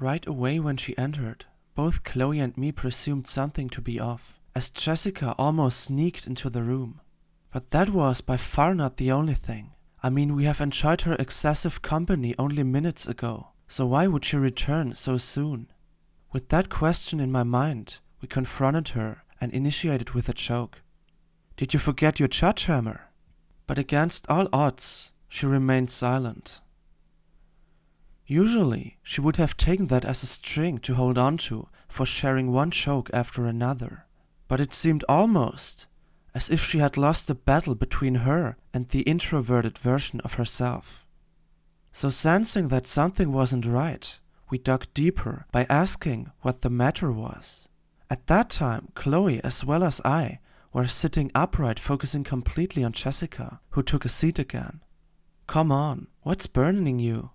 Right away when she entered, both Chloe and me presumed something to be off, as Jessica almost sneaked into the room. But that was by far not the only thing. I mean, we have enjoyed her excessive company only minutes ago, so why would she return so soon? With that question in my mind, we confronted her and initiated with a joke. "Did you forget your judge hammer?" But against all odds, she remained silent. Usually, she would have taken that as a string to hold on to for sharing one joke after another, but it seemed almost as if she had lost a battle between her and the introverted version of herself. So sensing that something wasn't right, we dug deeper by asking what the matter was. At that time, Chloe as well as I were sitting upright, focusing completely on Jessica, who took a seat again. "Come on, what's burdening you?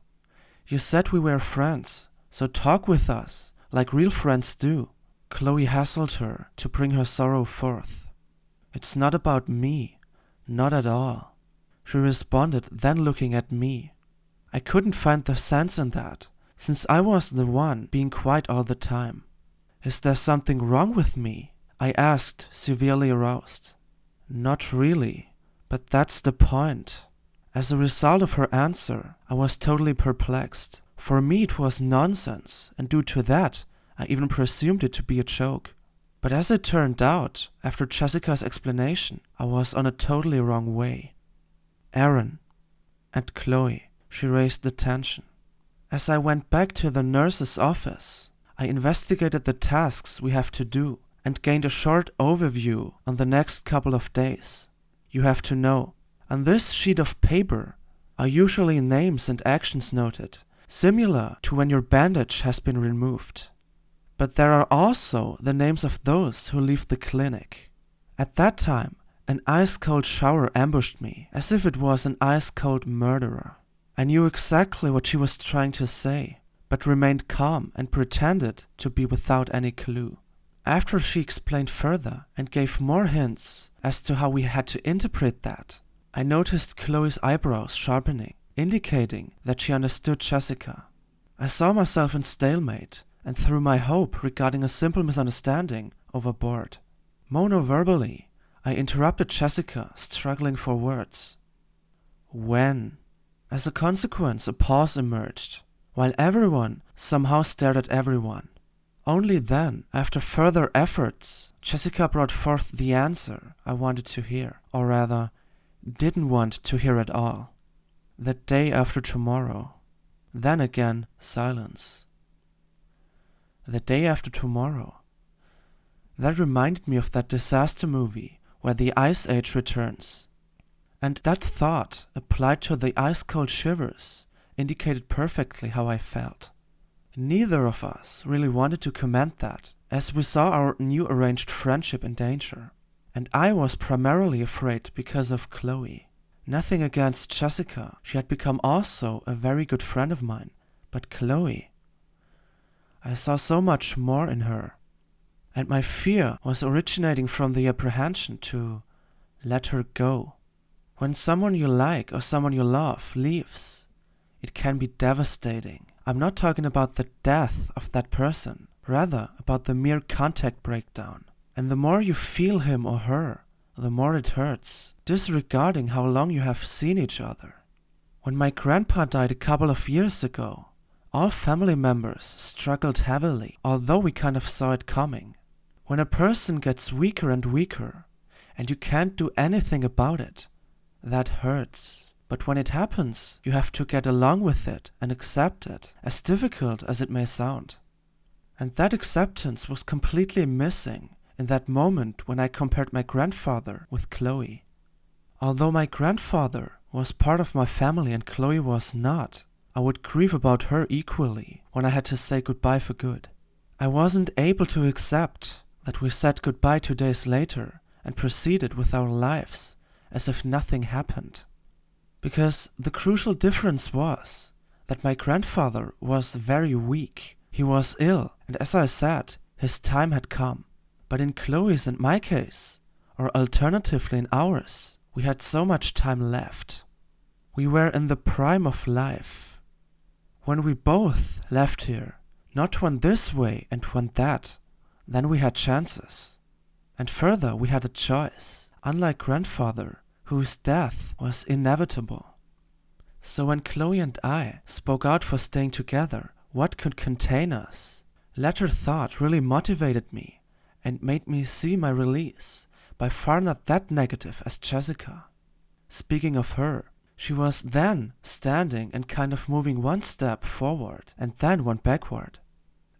You said we were friends, so talk with us, like real friends do." Chloe hassled her to bring her sorrow forth. "It's not about me, not at all," she responded, then looking at me. I couldn't find the sense in that, since I was the one being quiet all the time. "Is there something wrong with me?" I asked, severely aroused. "Not really, but that's the point." As a result of her answer, I was totally perplexed. For me it was nonsense, and due to that, I even presumed it to be a joke. But as it turned out, after Jessica's explanation, I was on a totally wrong way. "Aaron," and "Chloe," she raised the tension. As I went back to the nurse's office, I investigated the tasks we have to do and gained a short overview on the next couple of days. You have to know, on this sheet of paper are usually names and actions noted, similar to when your bandage has been removed. But there are also the names of those who leave the clinic. At that time, an ice-cold shower ambushed me, as if it was an ice-cold murderer. I knew exactly what she was trying to say, but remained calm and pretended to be without any clue. After she explained further and gave more hints as to how we had to interpret that, I noticed Chloe's eyebrows sharpening, indicating that she understood Jessica. I saw myself in stalemate and threw my hope regarding a simple misunderstanding overboard. Monoverbally, I interrupted Jessica, struggling for words. "When?" As a consequence, a pause emerged, while everyone somehow stared at everyone. Only then, after further efforts, Jessica brought forth the answer I wanted to hear, or rather, didn't want to hear at all. "The day after tomorrow." Then again, silence. The day after tomorrow. That reminded me of that disaster movie where the Ice Age returns. And that thought, applied to the ice-cold shivers, indicated perfectly how I felt. Neither of us really wanted to comment that, as we saw our new arranged friendship in danger. And I was primarily afraid because of Chloe. Nothing against Jessica, she had become also a very good friend of mine. But Chloe, I saw so much more in her. And my fear was originating from the apprehension to let her go. When someone you like or someone you love leaves, it can be devastating. I'm not talking about the death of that person, rather about the mere contact breakdown. And the more you feel him or her, the more it hurts, disregarding how long you have seen each other. When my grandpa died a couple of years ago, all family members struggled heavily, although we kind of saw it coming. When a person gets weaker and weaker, and you can't do anything about it, that hurts. But when it happens, you have to get along with it and accept it, as difficult as it may sound. And that acceptance was completely missing in that moment when I compared my grandfather with Chloe. Although my grandfather was part of my family and Chloe was not, I would grieve about her equally when I had to say goodbye for good. I wasn't able to accept that we said goodbye 2 days later and proceeded with our lives as if nothing happened. Because the crucial difference was that my grandfather was very weak. He was ill, and as I said, his time had come. But in Chloe's and my case, or alternatively in ours, we had so much time left. We were in the prime of life. When we both left here, Not one this way and one that. Then we had chances. And further, we had a choice, unlike grandfather, whose death was inevitable. So when Chloe and I spoke out for staying together, what could contain us? Latter thought really motivated me and made me see my release, by far not that negative as Jessica. Speaking of her, she was then standing and kind of moving one step forward and then one backward.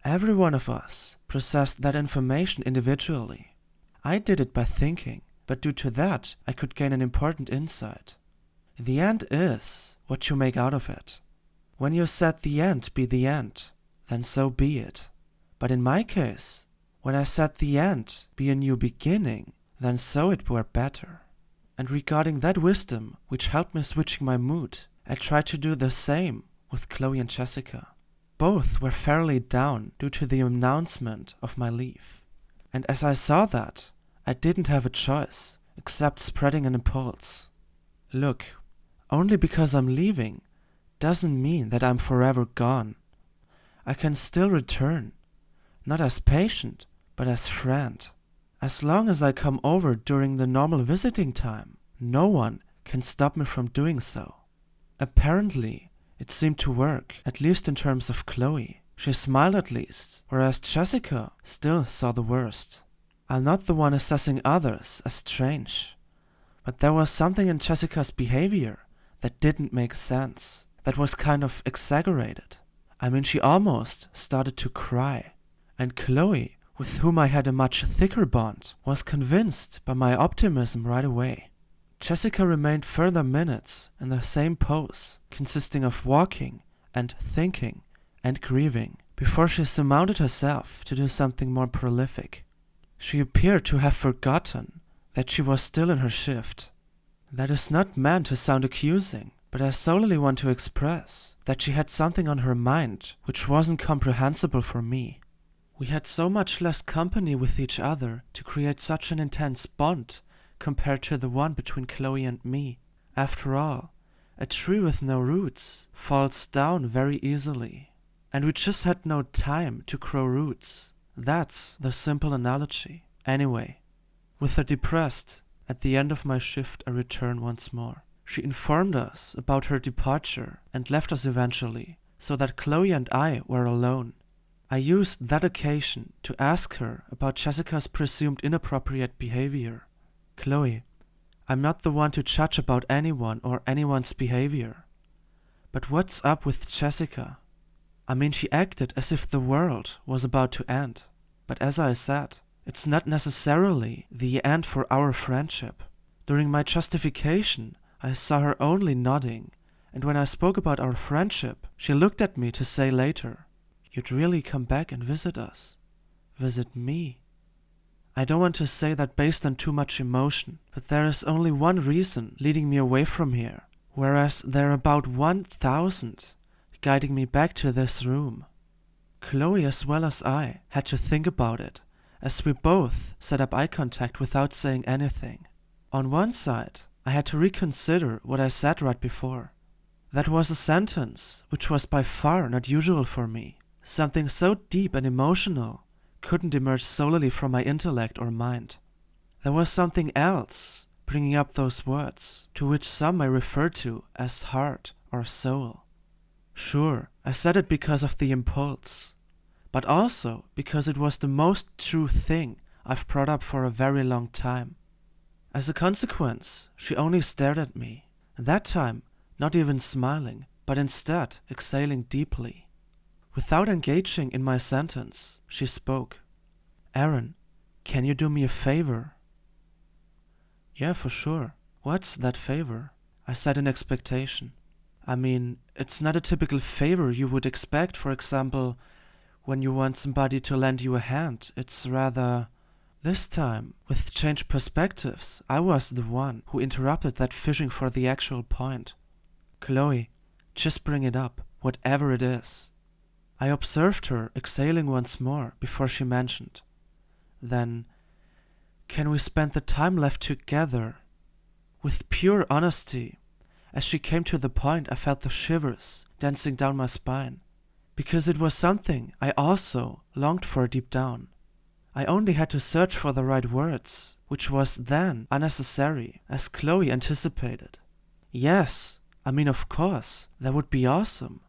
Every one of us processed that information individually. I did it by thinking, but due to that I could gain an important insight. The end is what you make out of it. When you said the end be the end, then so be it. But in my case, when I said the end be a new beginning, then so it were better. And regarding that wisdom which helped me switching my mood, I tried to do the same with Chloe and Jessica. Both were fairly down due to the announcement of my leave. And as I saw that, I didn't have a choice except spreading an impulse. Look, only because I'm leaving doesn't mean that I'm forever gone. I can still return, not as patient, but as friend. As long as I come over during the normal visiting time, no one can stop me from doing so. Apparently, it seemed to work, at least in terms of Chloe. She smiled at least, whereas Jessica still saw the worst. I'm not the one assessing others as strange, but there was something in Jessica's behavior that didn't make sense, that was kind of exaggerated. I mean, she almost started to cry. And Chloe, with whom I had a much thicker bond, was convinced by my optimism right away. Jessica remained further minutes in the same pose, consisting of walking and thinking and grieving, before she surmounted herself to do something more prolific. She appeared to have forgotten that she was still in her shift. That is not meant to sound accusing, but I solely want to express that she had something on her mind which wasn't comprehensible for me. We had so much less company with each other to create such an intense bond compared to the one between Chloe and me. After all, a tree with no roots falls down very easily, and we just had no time to grow roots. That's the simple analogy. Anyway, with her depressed, at the end of my shift I returned once more. She informed us about her departure and left us eventually, so that Chloe and I were alone. I used that occasion to ask her about Jessica's presumed inappropriate behavior. Chloe, I'm not the one to judge about anyone or anyone's behavior. But what's up with Jessica? I mean, she acted as if the world was about to end. But as I said, it's not necessarily the end for our friendship. During my justification, I saw her only nodding, and when I spoke about our friendship, she looked at me to say later, "You'd really come back and visit us. Visit me." I don't want to say that based on too much emotion, but there is only one reason leading me away from here, whereas there are about 1,000 guiding me back to this room. Chloe as well as I had to think about it, as we both set up eye contact without saying anything. On one side, I had to reconsider what I said right before. That was a sentence which was by far not usual for me. Something so deep and emotional couldn't emerge solely from my intellect or mind. There was something else bringing up those words, to which some may refer to as heart or soul. Sure, I said it because of the impulse, but also because it was the most true thing I've brought up for a very long time. As a consequence, she only stared at me, that time not even smiling, but instead exhaling deeply. Without engaging in my sentence, she spoke. "Aaron, can you do me a favor?" "Yeah, for sure. What's that favor?" I said in expectation. I mean, it's not a typical favor you would expect, for example, when you want somebody to lend you a hand. It's rather... This time, with changed perspectives, I was the one who interrupted that fishing for the actual point. "Chloe, just bring it up, whatever it is." I observed her exhaling once more before she mentioned. Then, "Can we spend the time left together?" With pure honesty, as she came to the point, I felt the shivers dancing down my spine. because it was something I also longed for deep down. I only had to search for the right words, which was then unnecessary, as Chloe anticipated. Yes, I mean of course, that would be awesome.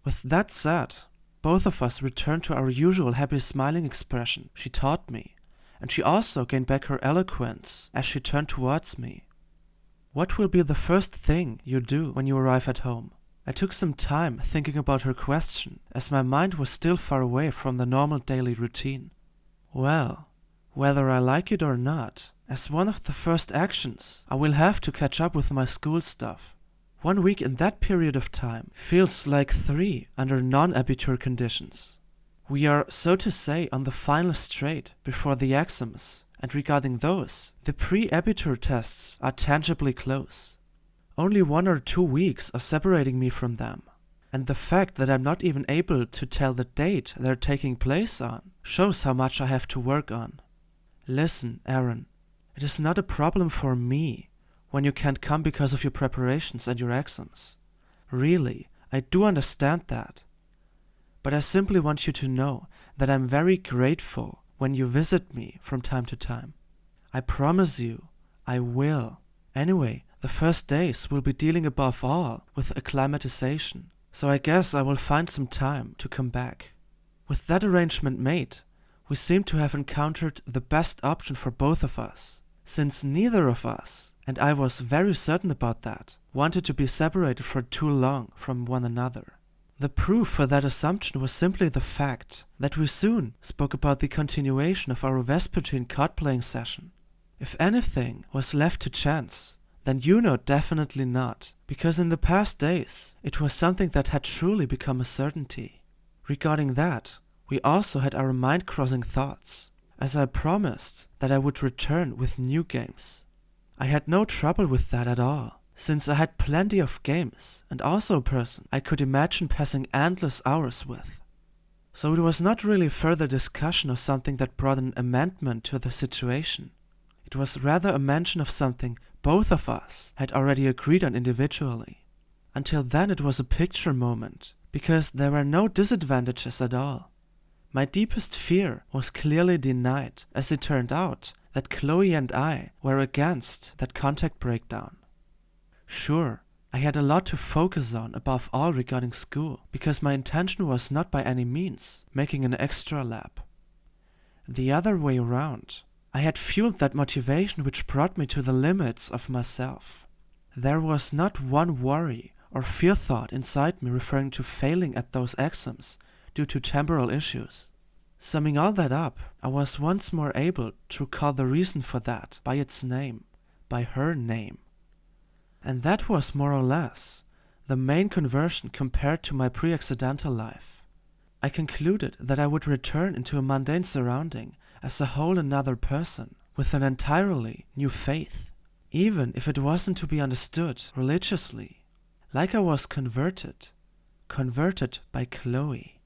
With that said, both of us returned to our usual happy smiling expression she taught me, and she also gained back her eloquence as she turned towards me. What will be the first thing you do when you arrive at home? I took some time thinking about her question, as my mind was still far away from the normal daily routine. Well, whether I like it or not, as one of the first actions, I will have to catch up with my school stuff. 1 week in that period of time feels like 3 under non-abitur conditions. We are, so to say, on the final straight before the exams, and regarding those, the pre-abitur tests are tangibly close. Only 1 or 2 weeks are separating me from them, and the fact that I'm not even able to tell the date they're taking place on shows how much I have to work on. Listen, Aaron, it is not a problem for me when you can't come because of your preparations and your exams. Really, I do understand that. But I simply want you to know that I'm very grateful when you visit me from time to time. I promise you, I will. Anyway, the first days will be dealing above all with acclimatization, so I guess I will find some time to come back. With that arrangement made, we seem to have encountered the best option for both of us, since neither of us, and I was very certain about that, wanted to be separated for too long from one another. The proof for that assumption was simply the fact that we soon spoke about the continuation of our vespertine card-playing session. If anything was left to chance, then definitely not, because in the past days it was something that had truly become a certainty. Regarding that, we also had our mind-crossing thoughts, as I promised that I would return with new games. I had no trouble with that at all, since I had plenty of games and also a person I could imagine passing endless hours with. So it was not really further discussion of something that brought an amendment to the situation. It was rather a mention of something both of us had already agreed on individually. Until then it was a picture moment, because there were no disadvantages at all. My deepest fear was clearly denied, as it turned out that Chloe and I were against that contact breakdown. Sure, I had a lot to focus on above all regarding school, because my intention was not by any means making an extra lap. The other way around, I had fueled that motivation which brought me to the limits of myself. There was not one worry or fear thought inside me referring to failing at those exams due to temporal issues. Summing all that up, I was once more able to call the reason for that by its name, by her name. And that was more or less the main conversion compared to my pre-accidental life. I concluded that I would return into a mundane surrounding as a whole another person with an entirely new faith, even if it wasn't to be understood religiously, like I was converted by Chloe.